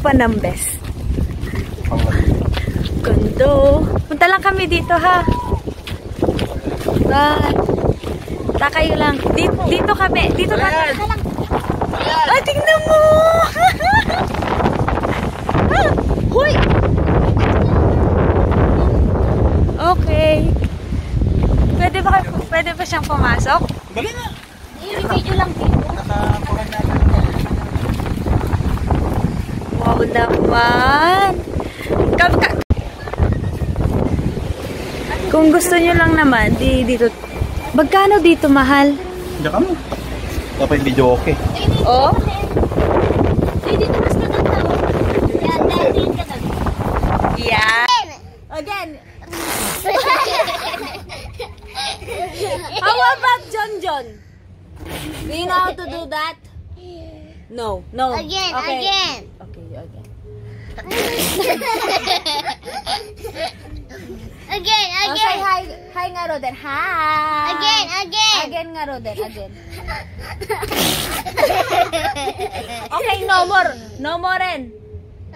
Panambes. Gundo. Punta lang kami dito ha. Kayo lang. Dito kami. Dito kami. Ay, tingnan mo! Huy! Okay. Pwede ba siyang pumasok? Dali na. I-video lang dito. Nakakuha natin. Wow naman! Kung gusto nyo lang naman, dito. Magkano dito, mahal? Diyan ka mo. Dapat video okay. Oh? Dito mas maganda. Yan, dahil ka na. Yeah. Again. How about John? Do you know how to do that? No. Again. Okay. Again. Oh, say hi. Hi nga Roden. Hi. Again. Nga Roden. Again. Okay, no more. No more rin.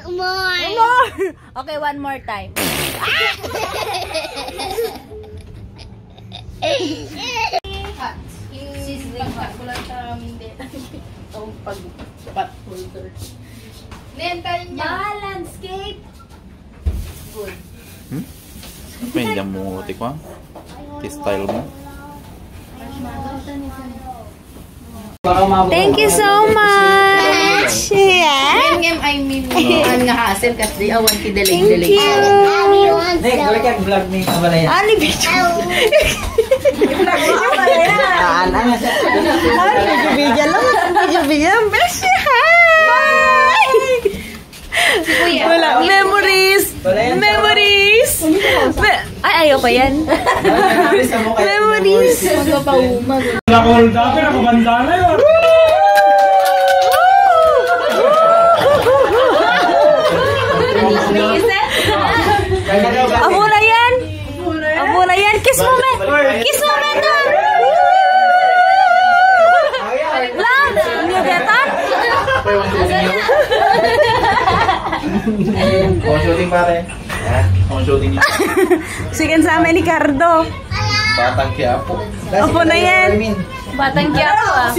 More. More. Okay, one more time. Landscape. Good. Apa yang jamu tikwa? Style mo? Thank you so much. Yeah. I mean, nga hasil kasi awan ki Thank you. Nek, balikan vlog ni Kabalaya. Ani video. Video. Beshi, hi. Wala. Memories. Ay, ayaw pa yan. Memories. Nakahold up, nakabanda na yun. Abo na yan. Kiss moment. Na. Love. You get that? Shooting pare. Shooting niya. Sigan sa amin ni Cardo. Batang Quiapo. Apo na yan. Batang Quiapo ah.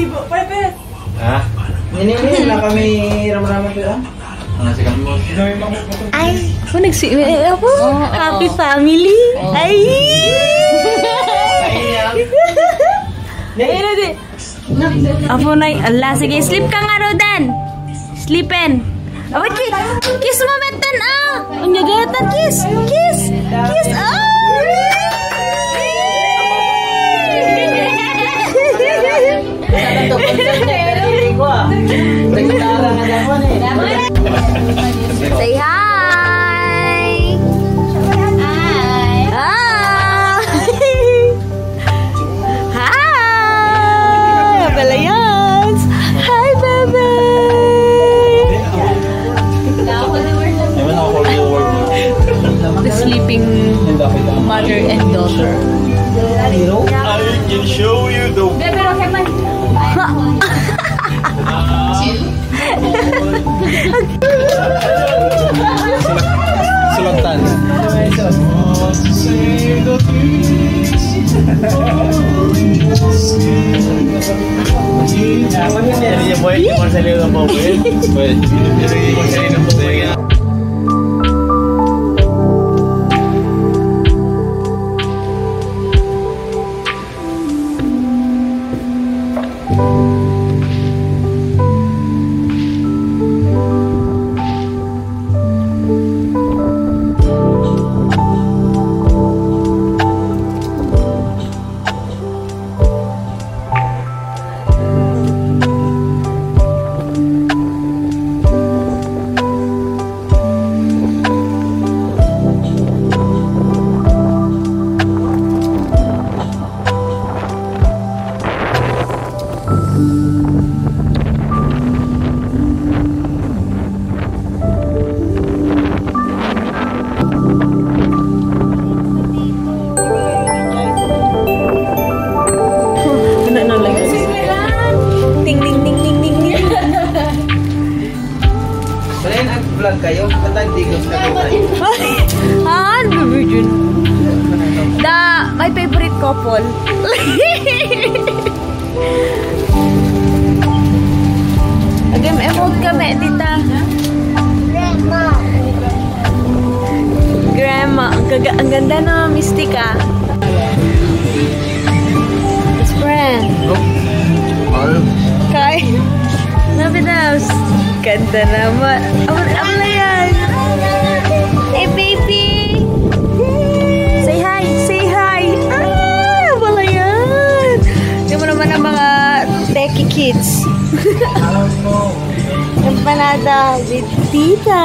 Ha? Ini na kami ramai-ramai tu ah. Sikan mo. Ay, ako. Happy family. Ay. Apo na. Allah, sige. Sleep ka nga, Rodan. Sleepin. Oh, kiss mo metan ah. Ang gagatan, kiss. Oh. Say hi. Hi. Balayans. Hi, baby. The sleeping mother and daughter. I can show you the Sultan. Ya puede que salir un poco, pues salir un poco. Alin ang vlog kayo? Katang digos na tayo. Han, virgin. My favorite couple. Agam emote kami, tita. Grandma. Ang ganda na, Mystica. Best friend. Kay. Nabidaws. Ganda naman. Aman na yan. Hey, baby. Say hi. Say hi. Wala yan. Hindi mo naman ang mga techie kids. Empanada with tita.